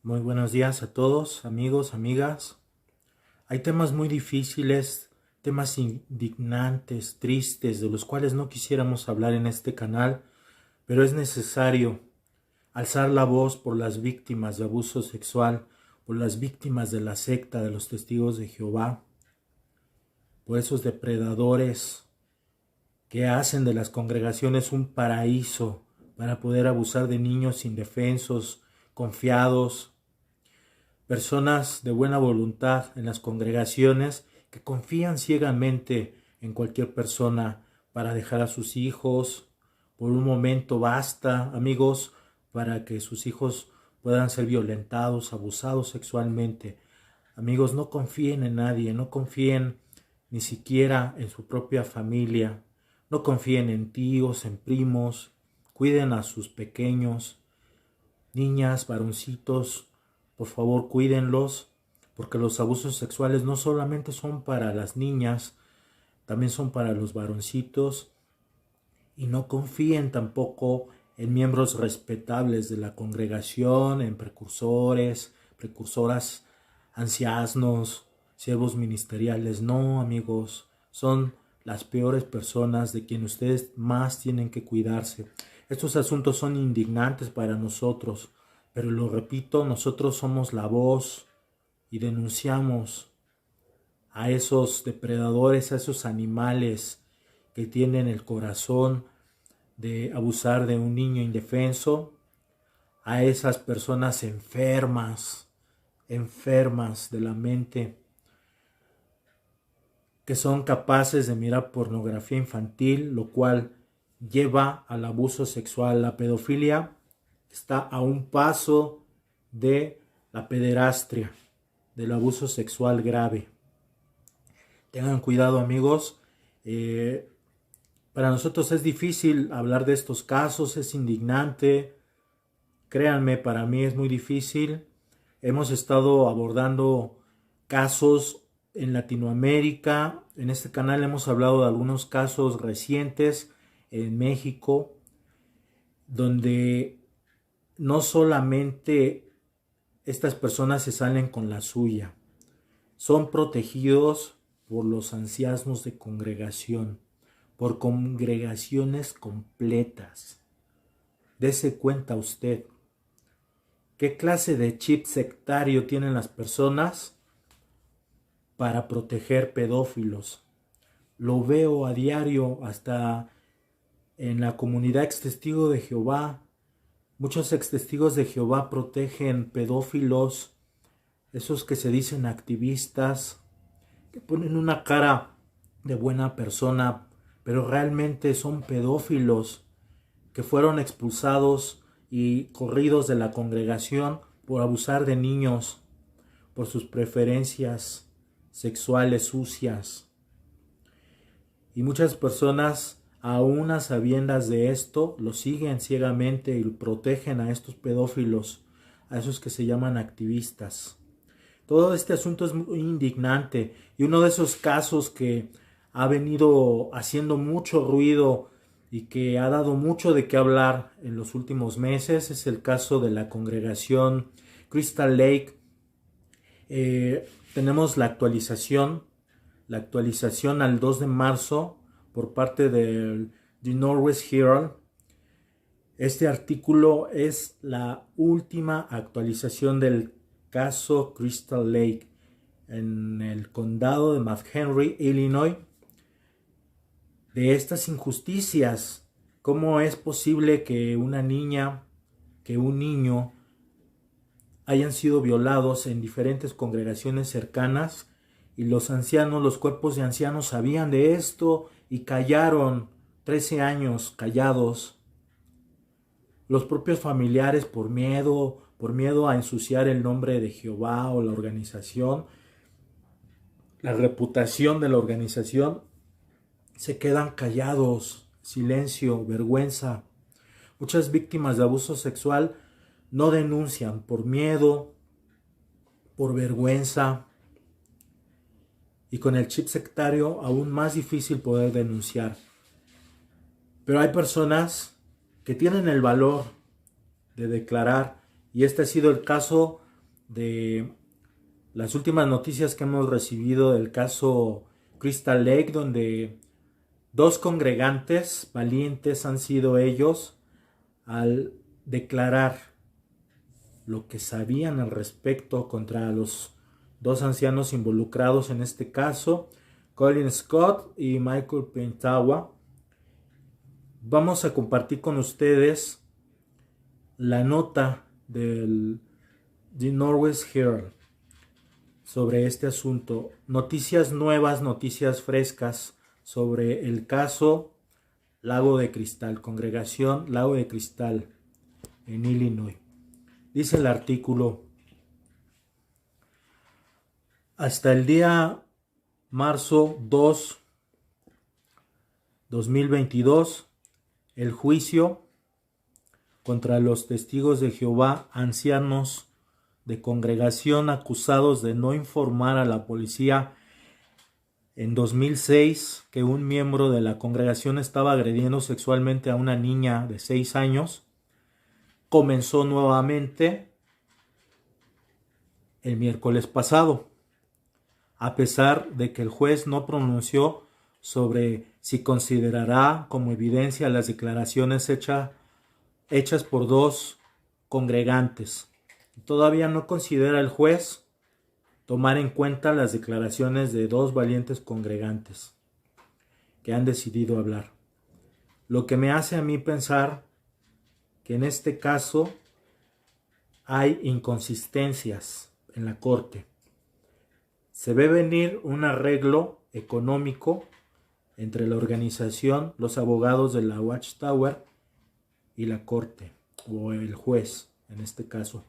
Muy buenos días a todos, amigos, amigas. Hay temas muy difíciles, temas indignantes, tristes, de los cuales no quisiéramos hablar en este canal, pero es necesario alzar la voz por las víctimas de abuso sexual, por las víctimas de la secta de los testigos de Jehová, por esos depredadores que hacen de las congregaciones un paraíso para poder abusar de niños indefensos, confiados, personas de buena voluntad en las congregaciones que confían ciegamente en cualquier persona para dejar a sus hijos. Por un momento basta, amigos, para que sus hijos puedan ser violentados, abusados sexualmente. Amigos, no confíen en nadie, no confíen ni siquiera en su propia familia, no confíen en tíos, en primos, cuiden a sus pequeños, niñas, varoncitos, por favor cuídenlos, porque los abusos sexuales no solamente son para las niñas, también son para los varoncitos, y no confíen tampoco en miembros respetables de la congregación, en precursores, precursoras, ancianos, siervos ministeriales. No, amigos, son las peores personas de quien ustedes más tienen que cuidarse. Estos asuntos son indignantes para nosotros, pero lo repito, nosotros somos la voz y denunciamos a esos depredadores, a esos animales que tienen el corazón de abusar de un niño indefenso, a esas personas enfermas de la mente, que son capaces de mirar pornografía infantil, lo cual lleva al abuso sexual. La pedofilia está a un paso de la pederastia, del abuso sexual grave. Tengan cuidado, amigos. Para nosotros es difícil hablar de estos casos, es indignante. Créanme, para mí es muy difícil. Hemos estado abordando casos en Latinoamérica. En este canal hemos hablado de algunos casos recientes en México, donde no solamente estas personas se salen con la suya, son protegidos por los ancianos de congregación, por congregaciones completas. Dese cuenta usted. ¿Qué clase de chip sectario tienen las personas para proteger pedófilos? Lo veo a diario, hasta en la comunidad ex testigo de Jehová. Muchos ex testigos de Jehová protegen pedófilos, esos que se dicen activistas, que ponen una cara de buena persona, pero realmente son pedófilos que fueron expulsados y corridos de la congregación por abusar de niños, por sus preferencias sexuales sucias. Y muchas personas, aún a sabiendas de esto, lo siguen ciegamente y protegen a estos pedófilos, a esos que se llaman activistas. Todo este asunto es muy indignante, y uno de esos casos que ha venido haciendo mucho ruido y que ha dado mucho de qué hablar en los últimos meses es el caso de la congregación Crystal Lake. Tenemos la actualización al 2 de marzo por parte del The Northwest Herald. Este artículo es la última actualización del caso Crystal Lake en el condado de McHenry, Illinois, de estas injusticias. ¿Cómo es posible que una niña, que un niño hayan sido violados en diferentes congregaciones cercanas y los ancianos, los cuerpos de ancianos sabían de esto y callaron? 13 años callados. Los propios familiares, por miedo a ensuciar el nombre de Jehová o la organización, la reputación de la organización, se quedan callados, silencio, vergüenza. Muchas víctimas de abuso sexual no denuncian por miedo, por vergüenza, y con el chip sectario aún más difícil poder denunciar. Pero hay personas que tienen el valor de declarar, y este ha sido el caso de las últimas noticias que hemos recibido del caso Crystal Lake, donde dos congregantes valientes han sido ellos al declarar lo que sabían al respecto contra los dos ancianos involucrados en este caso, Colin Scott y Michael Pentawa. Vamos a compartir con ustedes la nota del The Northwest Herald sobre este asunto. Noticias nuevas, noticias frescas sobre el caso Lago de Cristal, Congregación Lago de Cristal en Illinois. Dice el artículo: hasta el día marzo 2, 2022, el juicio contra los testigos de Jehová, ancianos de congregación acusados de no informar a la policía en 2006 que un miembro de la congregación estaba agrediendo sexualmente a una niña de 6 años, comenzó nuevamente el miércoles pasado, a pesar de que el juez no pronunció sobre si considerará como evidencia las declaraciones hechas por dos congregantes. Todavía no considera el juez tomar en cuenta las declaraciones de dos valientes congregantes que han decidido hablar. Lo que me hace a mí pensar que en este caso hay inconsistencias en la corte. Se ve venir un arreglo económico entre la organización, los abogados de la Watchtower y la corte, o el juez en este caso.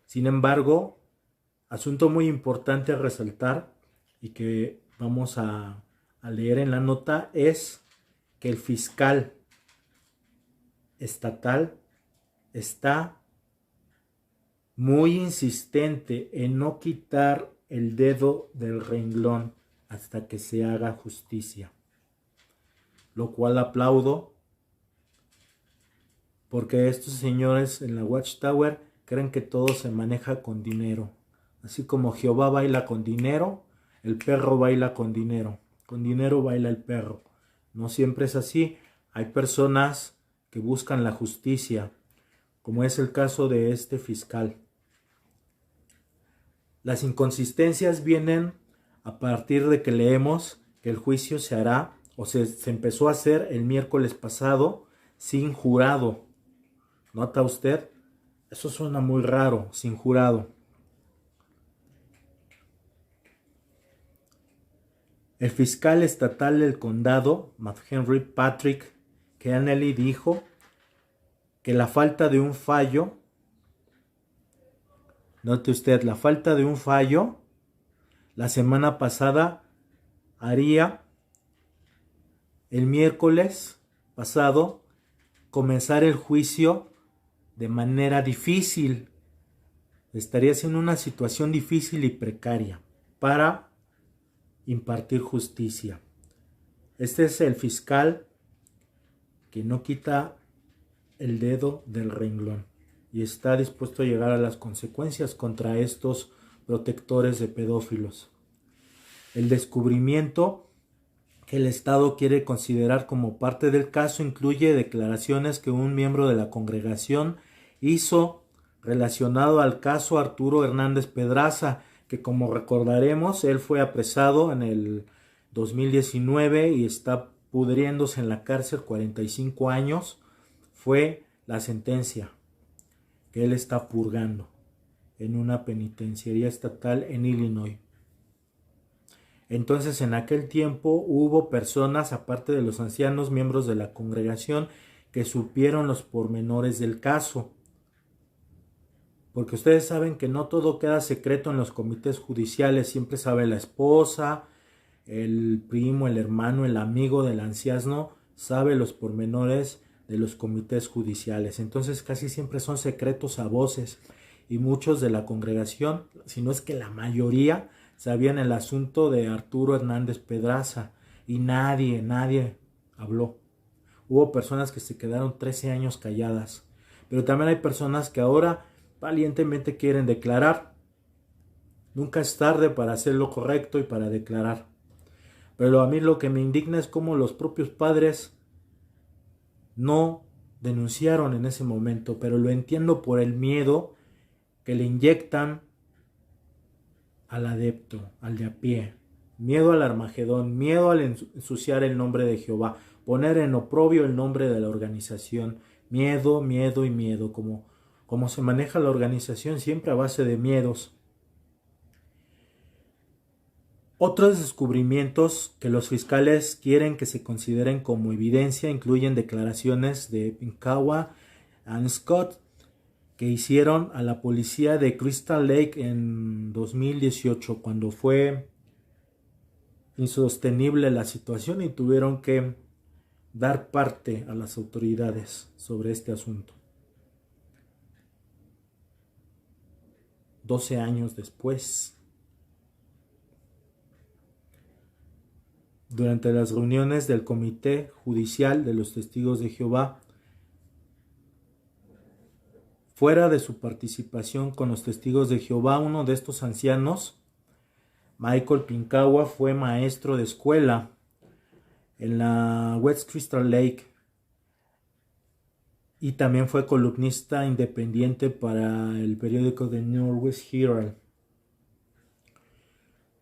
Sin embargo, asunto muy importante a resaltar y que vamos a leer en la nota es que el fiscal estatal está muy insistente en no quitar el dedo del renglón hasta que se haga justicia, lo cual aplaudo, porque estos señores en la Watchtower creen que todo se maneja con dinero. Así como Jehová baila con dinero, el perro baila con dinero baila el perro. No siempre es así. Hay personas que buscan la justicia, como es el caso de este fiscal. Las inconsistencias vienen a partir de que leemos que el juicio se hará, o se empezó a hacer el miércoles pasado, sin jurado. ¿Nota usted? Eso suena muy raro, sin jurado. El fiscal estatal del condado, McHenry Patrick Kennelly, dijo que la falta de un fallo, note usted, la falta de un fallo, la semana pasada haría el miércoles pasado comenzar el juicio de manera difícil. Estaría siendo una situación difícil y precaria para impartir justicia. Este es el fiscal que no quita el dedo del renglón y está dispuesto a llegar a las consecuencias contra estos protectores de pedófilos. El descubrimiento que el Estado quiere considerar como parte del caso incluye declaraciones que un miembro de la congregación hizo relacionado al caso Arturo Hernández Pedraza, que como recordaremos, él fue apresado en el 2019 y está pudriéndose en la cárcel 45 años. Fue la sentencia que él está purgando en una penitenciaría estatal en Illinois. Entonces, en aquel tiempo hubo personas, aparte de los ancianos, miembros de la congregación, que supieron los pormenores del caso. Porque ustedes saben que no todo queda secreto en los comités judiciales, siempre sabe la esposa, el primo, el hermano, el amigo del anciano, sabe los pormenores de los comités judiciales. Entonces casi siempre son secretos a voces y muchos de la congregación, si no es que la mayoría, sabían el asunto de Arturo Hernández Pedraza y nadie habló. Hubo personas que se quedaron 13 años calladas, pero también hay personas que ahora valientemente quieren declarar. Nunca es tarde para hacer lo correcto y para declarar. Pero a mí lo que me indigna es cómo los propios padres no denunciaron en ese momento, pero lo entiendo por el miedo que le inyectan al adepto, al de a pie. Miedo al Armagedón, miedo al ensuciar el nombre de Jehová, poner en oprobio el nombre de la organización. Miedo, miedo y miedo, como se maneja la organización siempre a base de miedos. Otros descubrimientos que los fiscales quieren que se consideren como evidencia incluyen declaraciones de Pinkhawa y Scott que hicieron a la policía de Crystal Lake en 2018 cuando fue insostenible la situación y tuvieron que dar parte a las autoridades sobre este asunto. 12 años después, durante las reuniones del Comité Judicial de los Testigos de Jehová, fuera de su participación con los Testigos de Jehová, uno de estos ancianos, Michael Pinkhawa, fue maestro de escuela en la West Crystal Lake y también fue columnista independiente para el periódico The Northwest Herald.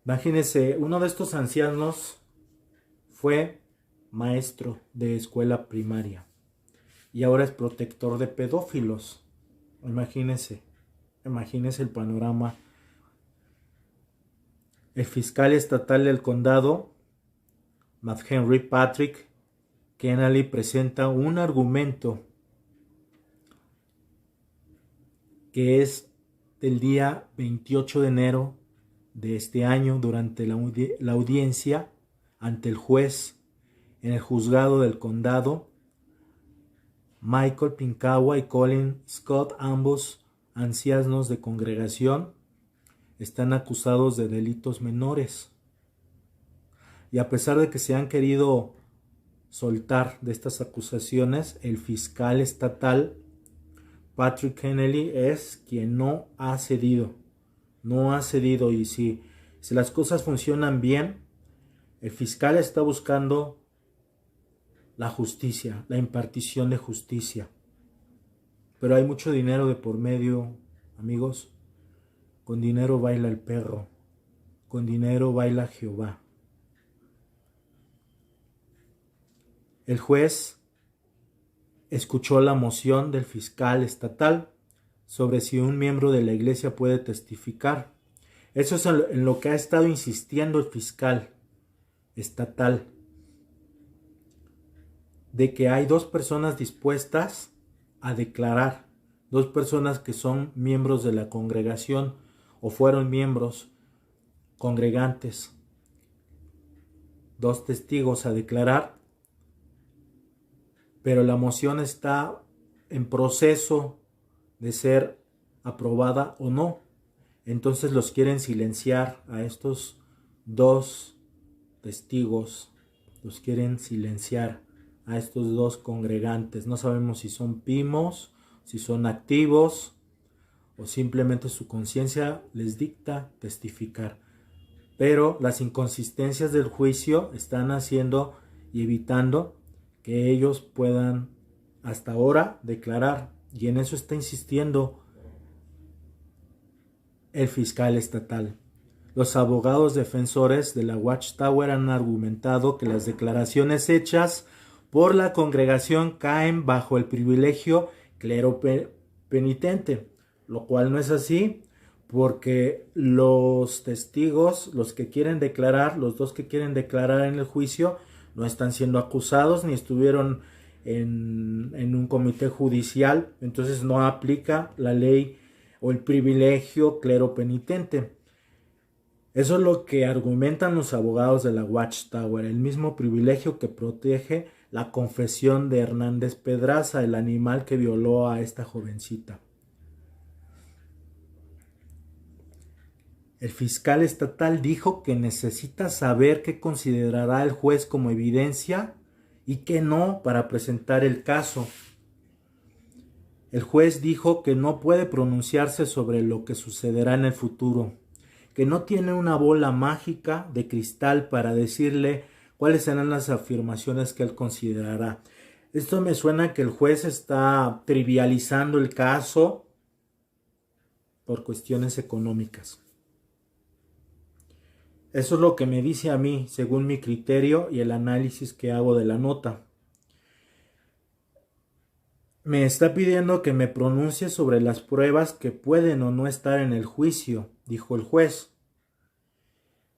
Imagínense, uno de estos ancianos fue maestro de escuela primaria y ahora es protector de pedófilos. Imagínense el panorama. El fiscal estatal del condado, McHenry Patrick Kennelly, presenta un argumento que es del día 28 de enero de este año durante la audiencia ante el juez en el juzgado del condado. Michael Pinkhawa y Colin Scott, ambos ancianos de congregación, están acusados de delitos menores. Y a pesar de que se han querido soltar de estas acusaciones, el fiscal estatal Patrick Kennelly es quien no ha cedido. Y si las cosas funcionan bien, el fiscal está buscando la justicia, la impartición de justicia. Pero hay mucho dinero de por medio, amigos. Con dinero baila el perro, con dinero baila Jehová. El juez escuchó la moción del fiscal estatal sobre si un miembro de la iglesia puede testificar. Eso es en lo que ha estado insistiendo el fiscal estatal, de que hay dos personas dispuestas a declarar, dos personas que son miembros de la congregación o fueron miembros congregantes, dos testigos a declarar, pero la moción está en proceso de ser aprobada o no. Entonces los quieren silenciar a estos dos testigos, los quieren silenciar a estos dos congregantes. No sabemos si son pimos, si son activos o simplemente su conciencia les dicta testificar. Pero las inconsistencias del juicio están haciendo y evitando que ellos puedan hasta ahora declarar, y en eso está insistiendo el fiscal estatal. Los abogados defensores de la Watchtower han argumentado que las declaraciones hechas por la congregación caen bajo el privilegio clero penitente, lo cual no es así, porque los testigos, los que quieren declarar, los dos que quieren declarar en el juicio, no están siendo acusados ni estuvieron en un comité judicial, entonces no aplica la ley o el privilegio clero penitente. Eso es lo que argumentan los abogados de la Watchtower, el mismo privilegio que protege la confesión de Hernández Pedraza, el animal que violó a esta jovencita. El fiscal estatal dijo que necesita saber qué considerará el juez como evidencia y qué no para presentar el caso. El juez dijo que no puede pronunciarse sobre lo que sucederá en el futuro, que no tiene una bola mágica de cristal para decirle cuáles serán las afirmaciones que él considerará. Esto me suena que el juez está trivializando el caso por cuestiones económicas. Eso es lo que me dice a mí, según mi criterio y el análisis que hago de la nota. Me está pidiendo que me pronuncie sobre las pruebas que pueden o no estar en el juicio, dijo el juez.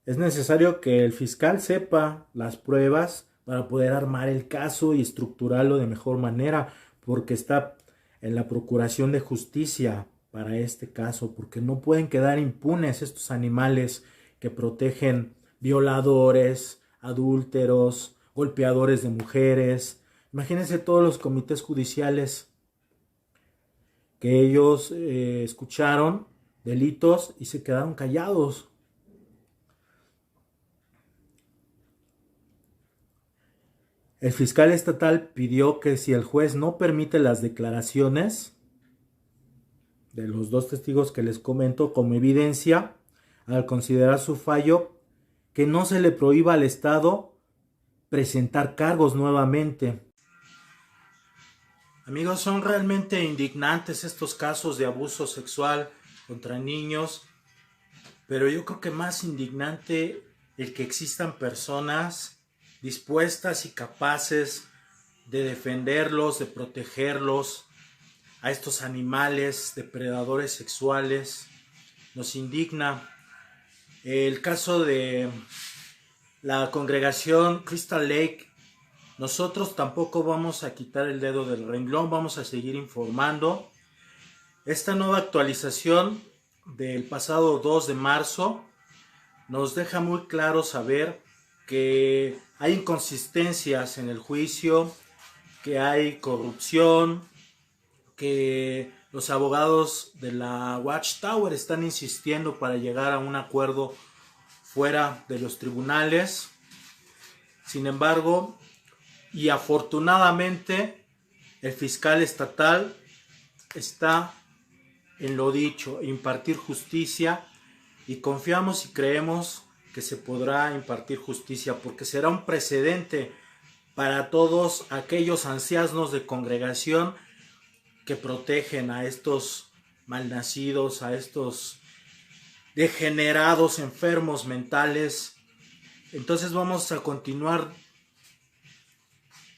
Es necesario que el fiscal sepa las pruebas para poder armar el caso y estructurarlo de mejor manera, porque está en la procuración de justicia para este caso, porque no pueden quedar impunes estos animales que protegen violadores, adúlteros, golpeadores de mujeres. Imagínense todos los comités judiciales que ellos escucharon delitos y se quedaron callados. El fiscal estatal pidió que si el juez no permite las declaraciones de los dos testigos que les comento como evidencia, al considerar su fallo, que no se le prohíba al Estado presentar cargos nuevamente. Amigos, son realmente indignantes estos casos de abuso sexual contra niños, pero yo creo que más indignante el que existan personas dispuestas y capaces de defenderlos, de protegerlos a estos animales depredadores sexuales. Nos indigna el caso de la congregación Crystal Lake. Nosotros tampoco vamos a quitar el dedo del renglón, vamos a seguir informando. Esta nueva actualización del pasado 2 de marzo nos deja muy claro saber que hay inconsistencias en el juicio, que hay corrupción, que los abogados de la Watchtower están insistiendo para llegar a un acuerdo fuera de los tribunales. Sin embargo, y afortunadamente, el fiscal estatal está en lo dicho, impartir justicia, y confiamos y creemos que se podrá impartir justicia, porque será un precedente para todos aquellos ancianos de congregación que protegen a estos malnacidos, a estos degenerados, enfermos mentales. Entonces vamos a continuar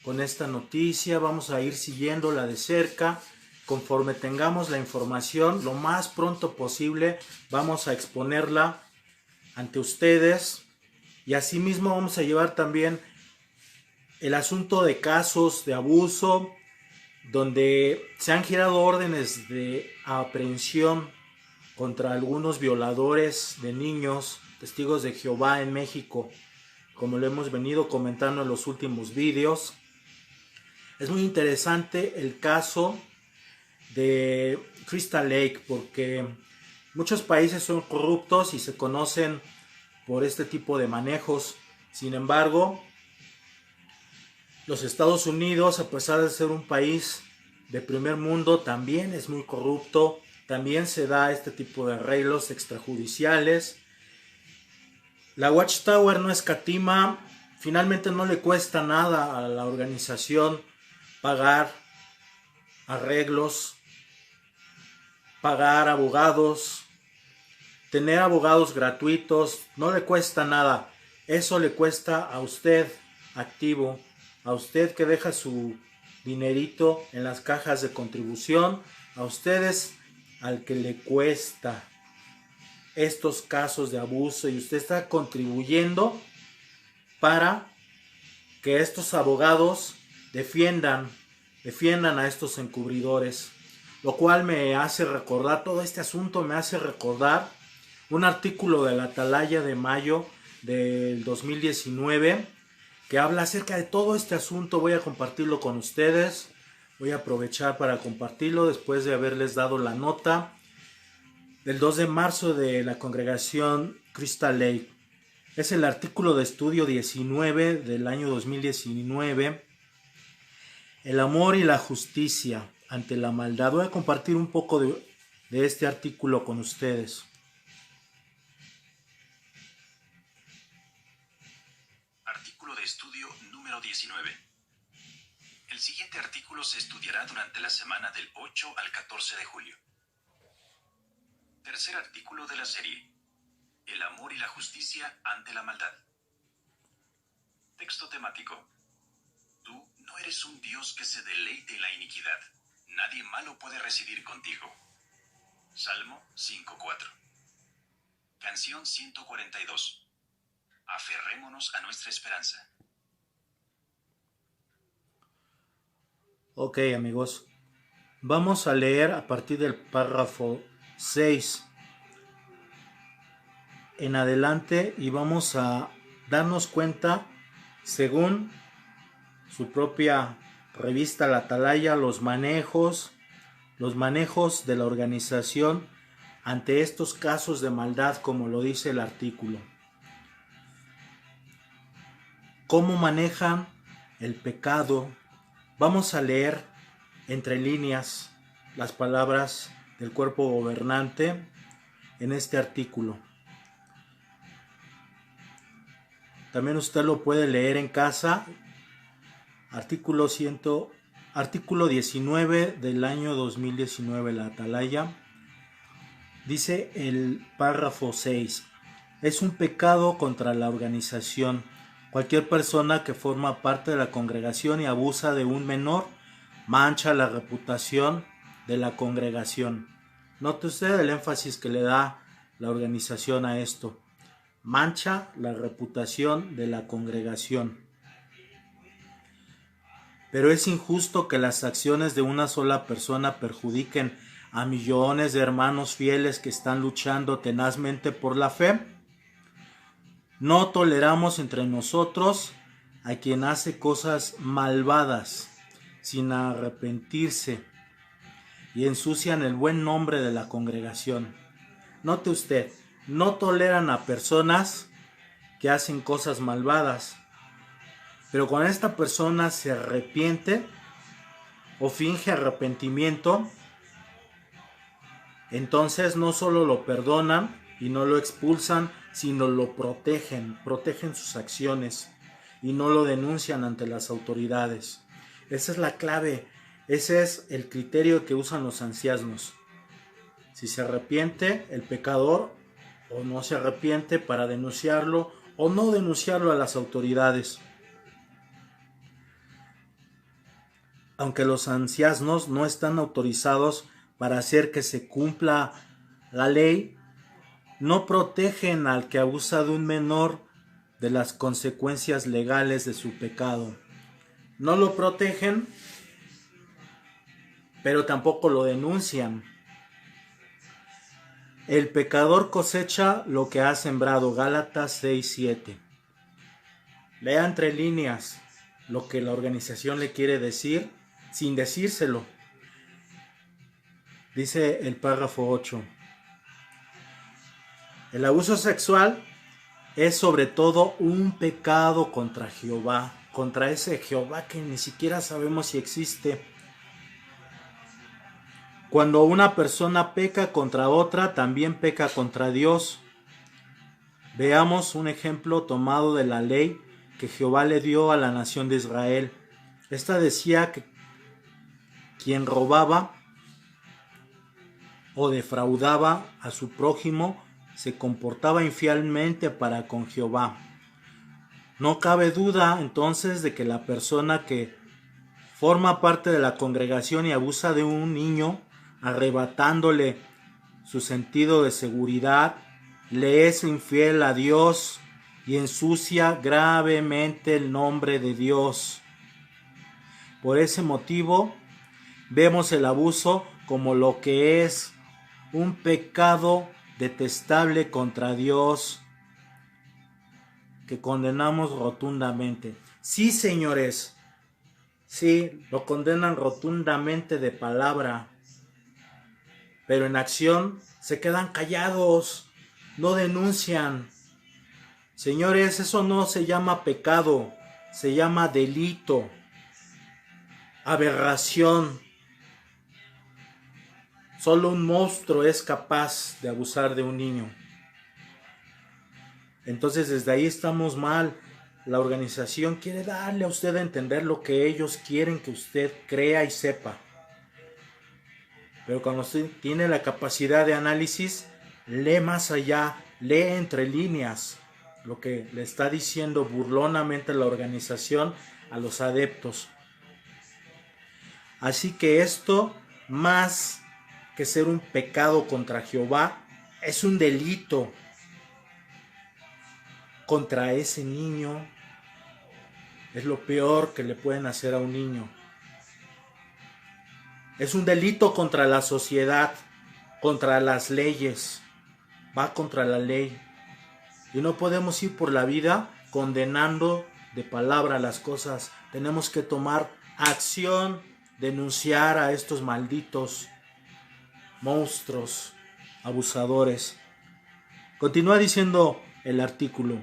con esta noticia, vamos a ir siguiéndola de cerca. Conforme tengamos la información, lo más pronto posible vamos a exponerla ante ustedes, y asimismo vamos a llevar también el asunto de casos de abuso donde se han girado órdenes de aprehensión contra algunos violadores de niños, testigos de Jehová en México, como lo hemos venido comentando en los últimos vídeos. Es muy interesante el caso de Crystal Lake, porque muchos países son corruptos y se conocen por este tipo de manejos. Sin embargo, los Estados Unidos, a pesar de ser un país de primer mundo, también es muy corrupto, también se da este tipo de arreglos extrajudiciales. La Watchtower no escatima, finalmente no le cuesta nada a la organización pagar arreglos, pagar abogados, tener abogados gratuitos, no le cuesta nada. Eso le cuesta a usted activo, a usted que deja su dinerito en las cajas de contribución, a ustedes al que le cuesta estos casos de abuso, y usted está contribuyendo para que estos abogados defiendan a estos encubridores. Lo cual me hace recordar, todo este asunto me hace recordar un artículo de la Atalaya de mayo del 2019 que habla acerca de todo este asunto. Voy a compartirlo con ustedes, voy a aprovechar para compartirlo después de haberles dado la nota del 2 de marzo de la congregación Crystal Lake. Es el artículo de estudio 19 del año 2019, el amor y la justicia ante la maldad. Voy a compartir un poco de este artículo con ustedes. Artículo de estudio número 19. El siguiente artículo se estudiará durante la semana del 8 al 14 de julio. Tercer artículo de la serie. El amor y la justicia ante la maldad. Texto temático. Tú no eres un Dios que se deleite en la iniquidad. Nadie malo puede residir contigo. Salmo 5:4. Canción 142. Aferrémonos a nuestra esperanza. Ok, amigos, vamos a leer a partir del párrafo 6 en adelante y vamos a darnos cuenta, según su propia revista La Atalaya, los manejos de la organización ante estos casos de maldad, como lo dice el artículo. ¿Cómo manejan el pecado? Vamos a leer entre líneas las palabras del cuerpo gobernante en este artículo. También usted lo puede leer en casa. Artículo 19 del año 2019, La Atalaya. Dice el párrafo 6. Es un pecado contra la organización. Cualquier persona que forma parte de la congregación y abusa de un menor mancha la reputación de la congregación. Note usted el énfasis que le da la organización a esto. Mancha la reputación de la congregación. Pero es injusto que las acciones de una sola persona perjudiquen a millones de hermanos fieles que están luchando tenazmente por la fe. No toleramos entre nosotros a quien hace cosas malvadas sin arrepentirse y ensucian el buen nombre de la congregación. Note usted, no toleran a personas que hacen cosas malvadas, pero cuando esta persona se arrepiente o finge arrepentimiento, entonces no solo lo perdonan y no lo expulsan, sino lo protegen sus acciones y no lo denuncian ante las autoridades. Esa es la clave, ese es el criterio que usan los ancianos. Si se arrepiente el pecador o no se arrepiente, para denunciarlo o no denunciarlo a las autoridades. Aunque los ancianos no están autorizados para hacer que se cumpla la ley, no protegen al que abusa de un menor de las consecuencias legales de su pecado. No lo protegen, pero tampoco lo denuncian. El pecador cosecha lo que ha sembrado. Gálatas 6:7. Lea entre líneas lo que la organización le quiere decir sin decírselo. Dice el párrafo 8. El abuso sexual es sobre todo un pecado contra Jehová, contra ese Jehová que ni siquiera sabemos si existe. Cuando una persona peca contra otra, también peca contra Dios. Veamos un ejemplo tomado de la ley que Jehová le dio a la nación de Israel. Esta decía que quien robaba o defraudaba a su prójimo se comportaba infielmente para con Jehová. No cabe duda entonces de que la persona que forma parte de la congregación y abusa de un niño, arrebatándole su sentido de seguridad, le es infiel a Dios y ensucia gravemente el nombre de Dios. Por ese motivo, vemos el abuso como lo que es un pecado detestable contra Dios, que condenamos rotundamente. Sí, señores, sí, lo condenan rotundamente de palabra, pero en acción se quedan callados, no denuncian. Señores, eso no se llama pecado, se llama delito, aberración. Solo un monstruo es capaz de abusar de un niño. Entonces desde ahí estamos mal. la organización quiere darle a usted a entender lo que ellos quieren que usted crea y sepa. Pero cuando usted tiene la capacidad de análisis, lee más allá, lee entre líneas lo que le está diciendo burlonamente la organización a los adeptos. Así que esto, más que ser un pecado contra Jehová, es un delito contra ese niño. Es lo peor que le pueden hacer a un niño. Es un delito contra la sociedad, contra las leyes. Va contra la ley. Y no podemos ir por la vida condenando de palabra las cosas. Tenemos que tomar acción, denunciar a estos malditos monstruos, abusadores. Continúa diciendo el artículo,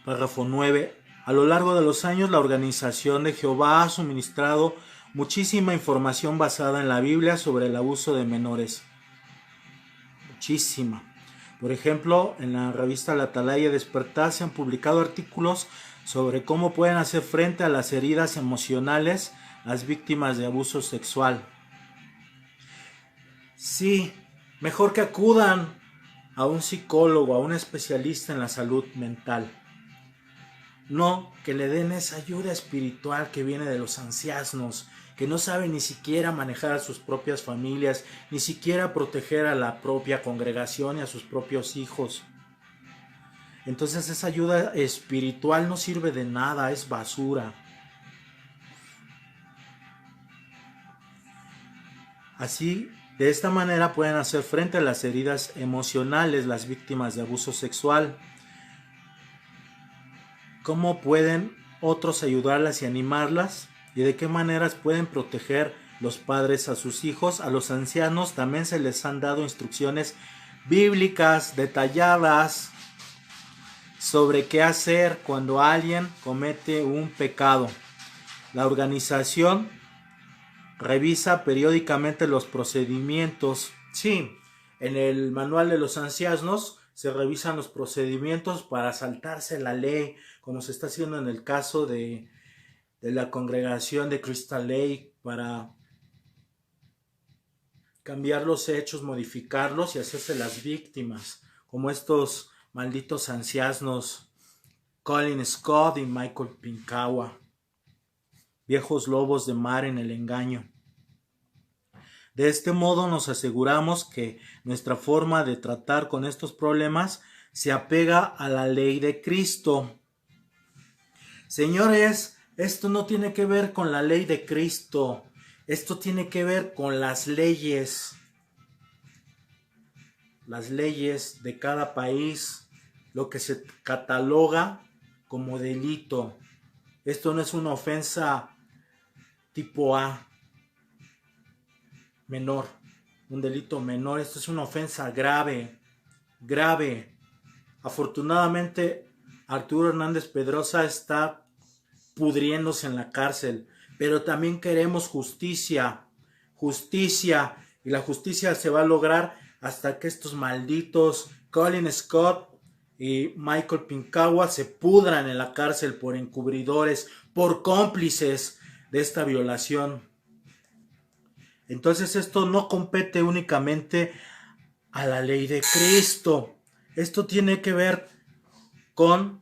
párrafo 9. A lo largo de los años, la organización de Jehová ha suministrado muchísima información basada en la Biblia sobre el abuso de menores. Muchísima. Por ejemplo, en la revista La Atalaya Despertar se han publicado artículos sobre cómo pueden hacer frente a las heridas emocionales las víctimas de abuso sexual. Sí, mejor que acudan a un psicólogo, a un especialista en la salud mental. No que le den esa ayuda espiritual que viene de los ancianos, que no saben ni siquiera manejar a sus propias familias, ni siquiera proteger a la propia congregación y a sus propios hijos. Entonces esa ayuda espiritual no sirve de nada, es basura. Así, de esta manera pueden hacer frente a las heridas emocionales las víctimas de abuso sexual. ¿Cómo pueden otros ayudarlas y animarlas? ¿Y de qué maneras pueden proteger los padres a sus hijos? A los ancianos también se les han dado instrucciones bíblicas detalladas sobre qué hacer cuando alguien comete un pecado. La organización revisa periódicamente los procedimientos. Sí, en el manual de los ancianos se revisan los procedimientos para saltarse la ley, como se está haciendo en el caso de la congregación de Crystal Lake, para cambiar los hechos, modificarlos y hacerse las víctimas, como estos malditos ancianos Colin Scott y Michael Pinkawa, viejos lobos de mar en el engaño. De este modo nos aseguramos que nuestra forma de tratar con estos problemas se apega a la ley de Cristo. Señores, esto no tiene que ver con la ley de Cristo. Esto tiene que ver con las leyes. Las leyes de cada país, lo que se cataloga como delito. Esto no es una ofensa tipo A, menor, un delito menor. Esto es una ofensa grave, grave. Afortunadamente, Arturo Hernández Pedrosa está pudriéndose en la cárcel, pero también queremos justicia, justicia, y la justicia se va a lograr hasta que estos malditos Colin Scott y Michael Pinkawa se pudran en la cárcel por encubridores, por cómplices de esta violación. Entonces esto no compete únicamente a la ley de Cristo. Esto tiene que ver con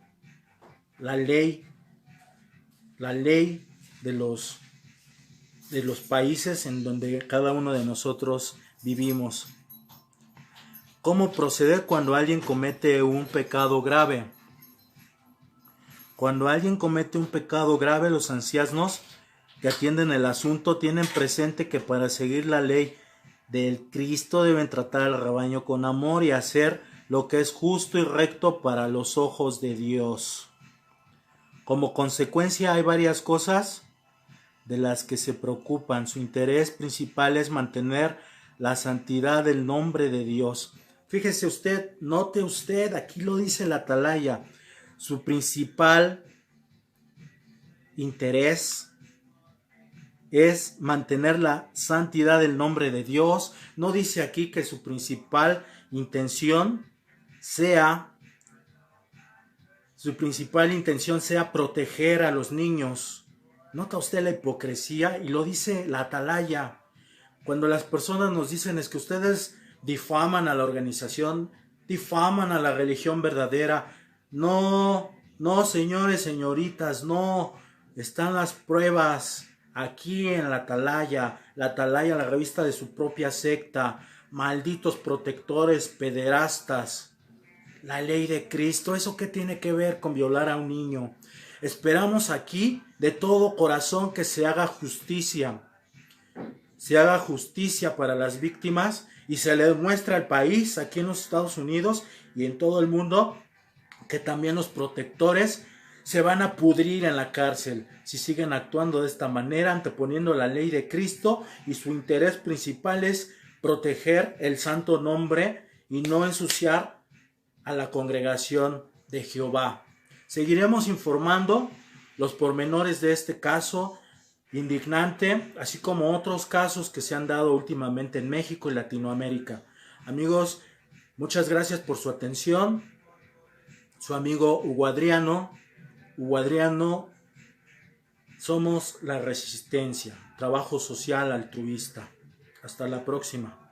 la ley de los países en donde cada uno de nosotros vivimos. ¿Cómo proceder cuando alguien comete un pecado grave? Cuando alguien comete un pecado grave, los ancianos que atienden el asunto tienen presente que para seguir la ley del Cristo deben tratar al rebaño con amor y hacer lo que es justo y recto para los ojos de Dios. Como consecuencia hay varias cosas de las que se preocupan. Su interés principal es mantener la santidad del nombre de Dios. Fíjese usted, note usted, aquí lo dice la Atalaya, su principal interés es mantener la santidad del nombre de Dios. No dice aquí que su principal intención sea su principal intención sea proteger a los niños. ¿Nota usted la hipocresía? Y lo dice la Atalaya. Cuando las personas nos dicen es que ustedes difaman a la organización, difaman a la religión verdadera. No, no, señores, señoritas, no. Están las pruebas aquí en la Atalaya, la revista de su propia secta. Malditos protectores, pederastas. La ley de Cristo, ¿eso qué tiene que ver con violar a un niño? Esperamos aquí de todo corazón que se haga justicia para las víctimas y se le demuestre al país, aquí en los Estados Unidos y en todo el mundo, que también los protectores se van a pudrir en la cárcel si siguen actuando de esta manera, anteponiendo la ley de Cristo, y su interés principal es proteger el santo nombre y no ensuciar a la congregación de Jehová. Seguiremos informando los pormenores de este caso indignante, así como otros casos que se han dado últimamente en México y Latinoamérica. Amigos, muchas gracias por su atención. Su amigo Hugo Adriano. Hugo Adriano, somos la resistencia, trabajo social altruista. Hasta la próxima.